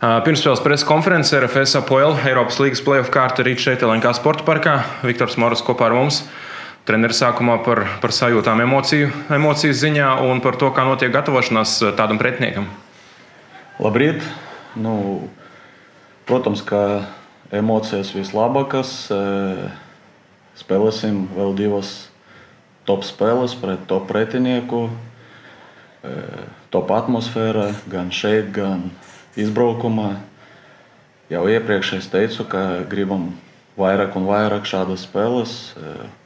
Pirmspēles preses konferences RFS Apoel Eiropas līgas play-off kārta rīt šeit LNK sporta parkā. Viktors Moras kopā ar mums. Treneris sākumā par sajūtām emociju ziņā un par to, kā notiek gatavošanās tādam pretiniekam. Labrīt! Protams, ka emocijas vislabākas. Spēlēsim vēl divas top spēles pret top pretinieku. Top atmosfēra gan šeit, gan izbraukumā. Jau iepriekš es teicu, ka gribam vairāk un vairāk šādas spēles.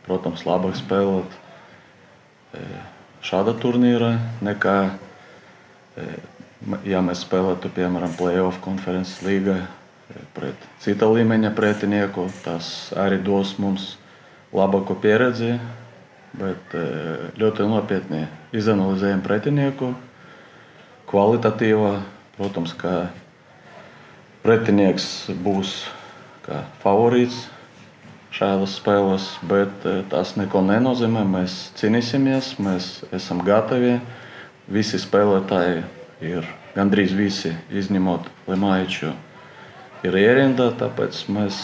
Protams, labāk spēlēt šāda turnīra nekā, ja mēs spēlētu, piemēram, play-off konferences līga pret cita līmeņa pretinieku. Tas arī dos mums labāku pieredzi, bet ļoti nopietni izanalizējam pretinieku. Kvalitatīva, protams, ka pretinieks būs kā favorīts šādas spēles, bet tas neko nenozīmē. Mēs cīnīsimies, mēs esam gatavi. Visi spēlētāji ir, gandrīz visi, izņemot Lemaiču, ir ierindā, tāpēc mēs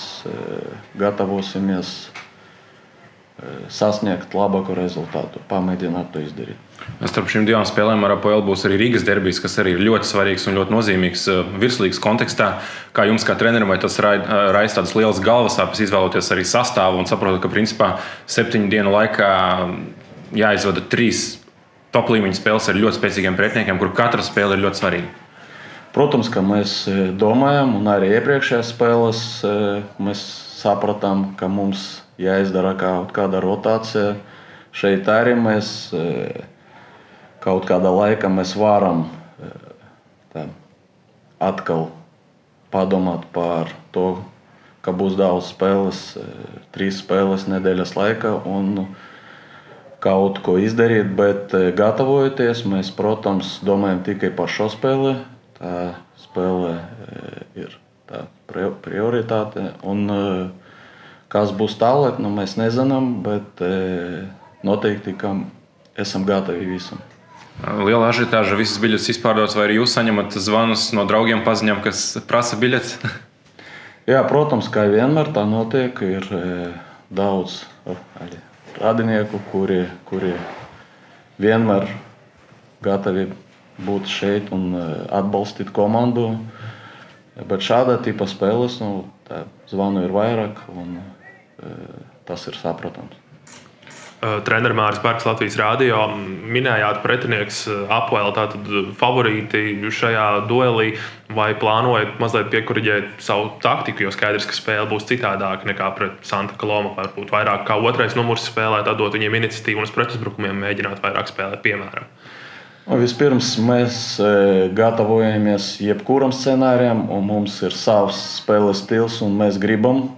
gatavosimies sasniegt labāku rezultātu, pamēģināt to izdarīt. Starp šīm divām spēlēm ar Apoel būs arī Rīgas derbijs, kas arī ir ļoti svarīgs un ļoti nozīmīgs virslīgas kontekstā. Kā jums kā trenerim, vai tas raisa tādas lielas galvasāpes, izvēloties arī sastāvu un saprotat, ka principā 7 dienu laikā jāizvada 3 top līmeņa spēles ar ļoti spēcīgiem pretiniekiem, kur katra spēle ir ļoti svarīga? Protams, ka mēs domājam, un arī iepriekšējās spēles mēs sapratām, ka mums jāizdara kaut kāda rotācija. Šeit arī mēs kaut kādā laikā mēs varam atkal padomāt par to, ka būs daudz spēles, 3 spēles nedēļas laikā un kaut ko izdarīt, bet gatavojoties, mēs, protams, domājam tikai par šo spēli. Tā spēle ir tā prioritāte. Un kas būs tālāk, mēs nezinām, bet noteikti, ka esam gatavi visam. Liela ažitāža, visas biļetes izpārdotas, vai arī jūs saņemat zvanus no draugiem, paziņām, kas prasa biļetes? Jā, protams, kā vienmēr tā notiek. Ir daudz radinieku, kuri vienmēr gatavi būt šeit un atbalstīt komandu. Bet šāda tipa spēles, zvanu ir vairāk un tas ir saprotams. Treneris Māris Bergs, Latvijas Rādio, minējāt pretinieks Apoel, tātad favorīti šajā duelī, vai plānojat mazliet piekoriģēt savu taktiku, jo skaidrs, ka spēle būs citādāka nekā pret Santa Coloma, varbūt vairāk kā otrais numurs spēlēt, atdot viņiem iniciatīvu un uz pretuzbrukumiem mēģināt vairāk spēlēt, piemēram. Vispirms mēs gatavojamies jebkuram scenārijam, un mums ir savs spēles stils, un mēs gribam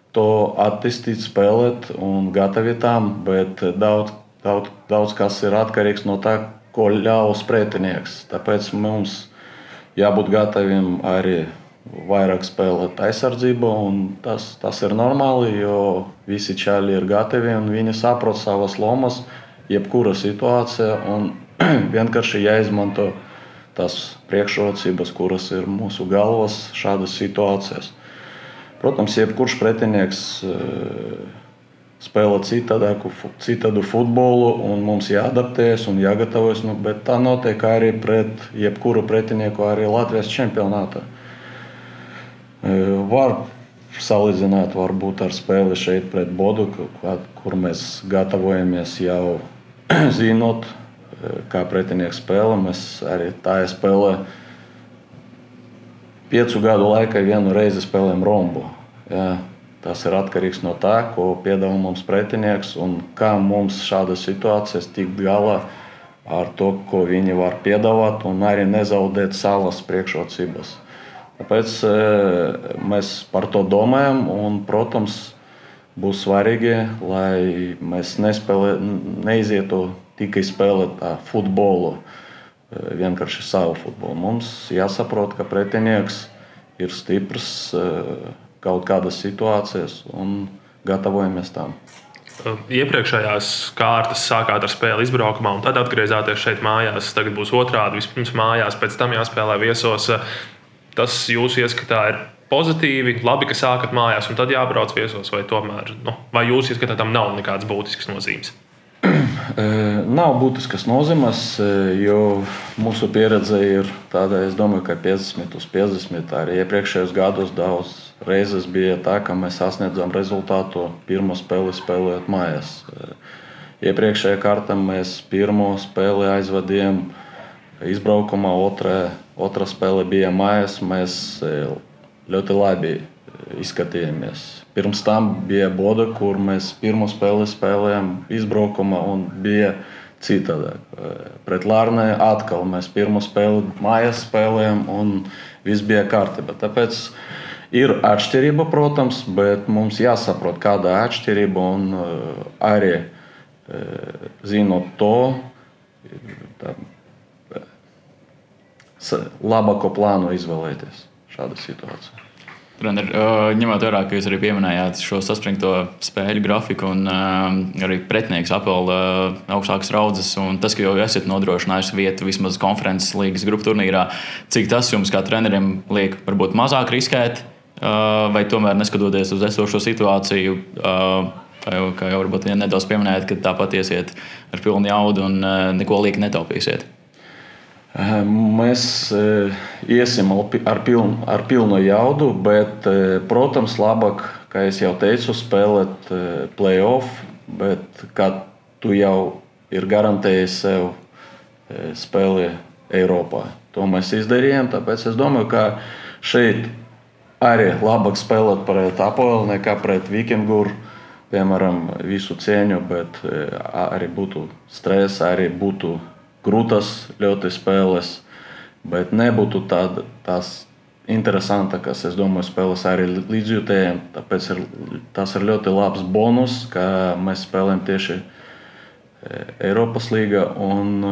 to attīstīt, spēlēt un gatavi tam, bet daudz kas ir atkarīgs no tā, ko ļaus pretinieks. Tāpēc mums jābūt gataviem arī vairāk spēlēt aizsardzību, un tas ir normāli, jo visi čaļi ir gatavi un viņi saprot savas lomas, jebkura situācija, un vienkārši jāizmanto tās priekšrocības, kuras ir mūsu galvas šādas situācijas. Protams, jebkurš pretinieks spēlē citādu futbolu, un mums jāadaptējas un jāgatavojas, bet tā notiek arī pret jebkuru pretinieku arī Latvijas čempionātā. Var salīdzināt varbūt ar spēli šeit pret Bodu, kur mēs gatavojamies jau zinot, kā pretinieks spēlē. Mēs arī tā spēlē 5 gadu laikā vienu reizi spēlējam rombu. Jā, tas ir atkarīgs no tā, ko piedāvā mums pretinieks un kā mums šādas situācijas tikt galā ar to, ko viņi var piedāvāt un arī nezaudēt savas priekšrocības. Tāpēc mēs par to domājam un, protams, būs svarīgi, lai mēs neizietu tikai spēlēt futbolu, vienkārši savu futbolu. Mums jāsaprot, ka pretinieks ir stiprs kaut kādas situācijas un gatavojamies tam. Iepriekšējās kārtas sākāt ar spēli izbraukumā un tad atgriezāties šeit mājās. Tagad būs otrādi, vispirms mājās, pēc tam jāspēlē viesos. Tas jūsu ieskatā ir pozitīvi, labi, ka sākat mājās un tad jābrauc viesos, vai tomēr, vai jūs ieskatā tam nav nekādas būtiskas nozīmes? Nav būtiskas nozīmes, jo mūsu pieredze ir tāda, es domāju, ka 50/50. Arī iepriekšējos gados daudz reizes bija tā, ka mēs sasniedzam rezultātu pirmo spēli spēlējot mājās. Iepriekšējā kārtā mēs pirmo spēli aizvadījām izbraukumā, otrā spēle bija mājās. Mēs ļoti labi izskatījāmies. Pirms tam bija Boda, kur mēs pirmo spēli spēlējām izbraukumā un bija citādāk. Pret Lārnē atkal mēs pirmo spēli mājās spēlējām un viss bija kārtībā. Tāpēc ir atšķirība, protams, bet mums jāsaprot, kāda atšķirība un arī zinot to, labāko plānu izvēlēties šādu situāciju. Trener, ņemot vērā, ka jūs arī pieminējāt šo saspringto spēļu grafiku un arī pretinieks APOEL augstākas raudzes, un tas, ka jau esat nodrošinājuši vietu vismaz konferences līgas grupu turnīrā, cik tas jums kā trenerim liek varbūt mazāk riskēt, vai tomēr neskatoties uz esošo situāciju, kā jau varbūt nedaudz pieminējāt, ka tāpat iesiet ar pilnu jaudu un neko lieki netaupīsiet? Mēs iesim ar pilnu jaudu, bet, protams, labāk, kā es jau teicu, spēlēt play-off, bet kad tu jau ir garantējis sev spēli Eiropā. To mēs izdarījām, tāpēc es domāju, ka šeit arī labāk spēlēt pret APOEL nekā pret Vikinguru, piemēram, visu cieņu, bet arī būtu stress, arī būtu grūtas ļoti spēles, bet nebūtu tās interesantākas, es domāju, spēles arī līdzjutējiem. Tāpēc tas ir ļoti labs bonus, ka mēs spēlējam tieši Eiropas līgā. Un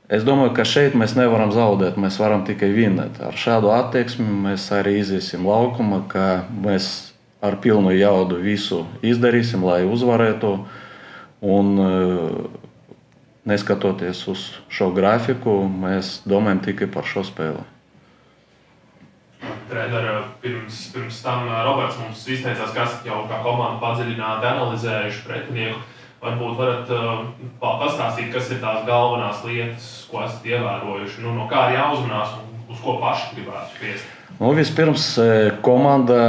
es domāju, ka šeit mēs nevaram zaudēt, mēs varam tikai vinēt. Ar šādu attieksmi mēs arī iziesim laukuma, ka mēs ar pilnu jaudu visu izdarīsim, lai uzvarētu. Un neskatoties uz šo grafiku, mēs domājam tikai par šo spēli. Trener, pirms tam Roberts mums izteicās, ka esat jau kā komanda padziļināti analizējuši pretinieku. Varbūt varat pastāstīt, kas ir tās galvenās lietas, ko esat ievērojuši, no kā ir jāuzmanās un uz ko paši gribētu spiest? Vispirms, komanda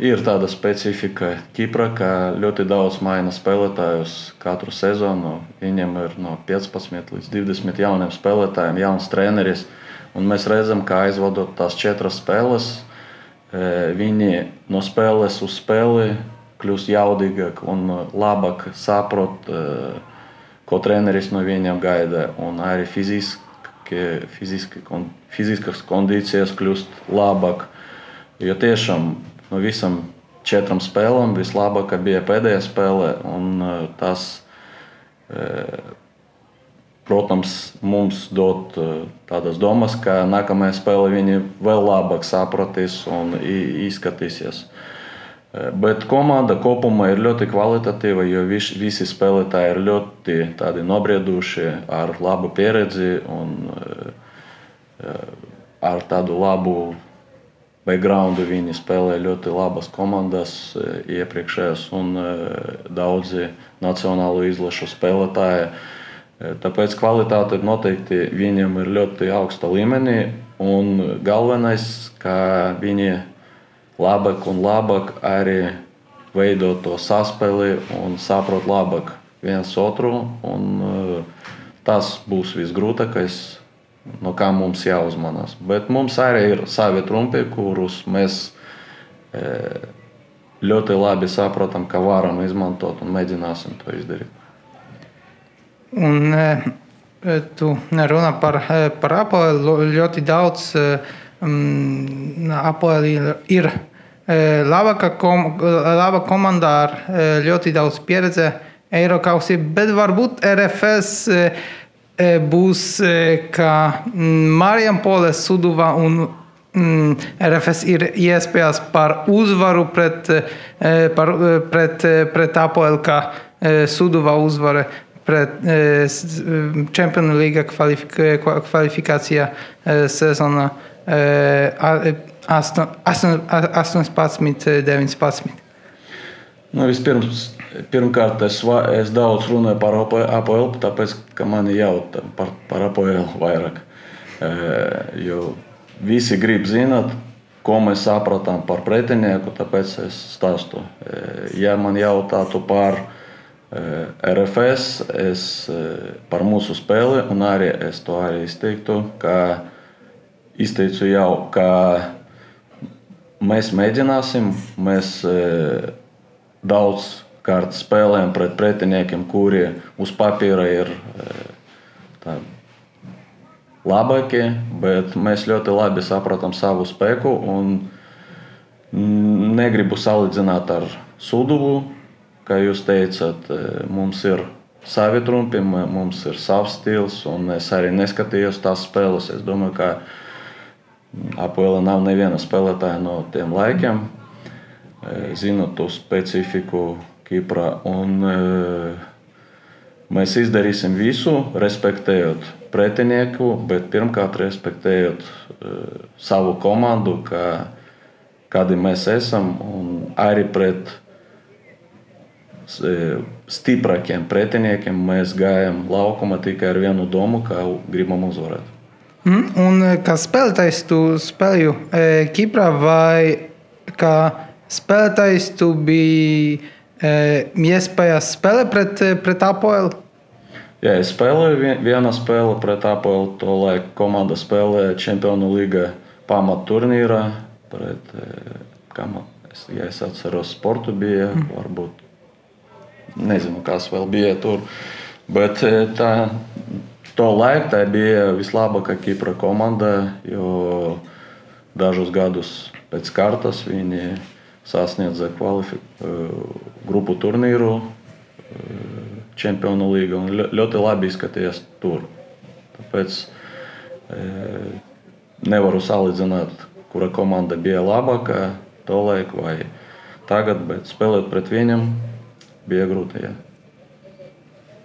ir tāda specifika Kipra, ka ļoti daudz maina spēlētājus katru sezonu. Viņiem ir no 15 līdz 20 jauniem spēlētājiem, jauns treneris. Un mēs redzam, ka aizvadot tās 4 spēles, viņi no spēles uz spēli kļūst jaudīgāk un labāk saprot, ko treneris no viņiem gaida. Un arī fiziskas kondīcijas kļūst labāk. Jo tiešām no visam 4 spēlēm vislabākā bija pēdējā spēlē. Un tas, protams, mums dod tādas domas, ka nākamajā spēlē viņi vēl labāk sapratīs un izskatīsies. Bet komanda kopumā ir ļoti kvalitatīva, jo visi spēlētāji ir ļoti tādi nobrieduši, ar labu pieredzi un ar tādu labu backgroundu. Viņi spēlē ļoti labas komandas iepriekšējās un daudzi nacionālu izlašu spēlētāji. Tāpēc kvalitāte noteikti viņiem ir ļoti augsta līmenī un galvenais, ka viņi labāk un labāk arī veido to saspēli un saprot labāk viens otru. Un tas būs visgrūtākais, no kā mums jāuzmanās. Bet mums arī ir savi trumpi, kurus mēs ļoti labi saprotam, ka varam izmantot un mēģināsim to izdarīt. Un tu runā par APOEL ļoti daudz. APOEL ir laba komanda ar ļoti daudz pieredze Eirokausī, bet varbūt RFS būs kā Marijampole, Sūduva un RFS ir iespējas par uzvaru pret APOEL, kā Sūduva uzvara. pret Čempionu līga kvalifikācijā sezonā 18-19. Pirmkārt, es daudz runāju par APL, tāpēc, ka mani jautā par APL vairāk. Jo visi grib zināt, ko mēs sapratām par pretinieku, tāpēc es stāstu. Ja man jautātu par RFS, es par mūsu spēli, un arī es to arī izteicu jau, ka mēs mēģināsim, mēs daudz kārt spēlējam pret pretiniekiem, kuri uz papīra ir labākie, bet mēs ļoti labi saprotam savu spēku un negribu salīdzināt ar Suduvu, kā jūs teicat, mums ir savi trumpi, mums ir savs stils, un es arī neskatījos tās spēles. Es domāju, ka APL nav neviena spēlētāja no tiem laikiem, zinu to specifiku Kiprā, un mēs izdarīsim visu, respektējot pretinieku, bet pirmkārt respektējot savu komandu, kādi mēs esam, un arī pret stiprākiem pretiniekiem mēs gājam laukumā tikai ar vienu domu, kā gribam uzvarēt. Un kā spēlētājs tu spēlēju Kiprā, vai kā spēlētājs tu biji iespējas spēlēt pret APL? Jā, es spēlēju viena spēle pret APL, to laiku komanda spēlēja Čempionu līga pamat turnīrā pret, ja es atceros, Sportu bija, varbūt, nezinu, kas vēl bija tur, bet to laiku tā bija vislabākā Kipra komanda, jo dažus gadus pēc kārtas viņi sasniedza grupu turnīru Čempionu līga un ļoti labi izskatījās tur. Tāpēc nevaru salīdzināt, kura komanda bija labākā to laiku vai tagad, bet spēlēt pret viņiem bija grūti. Jā.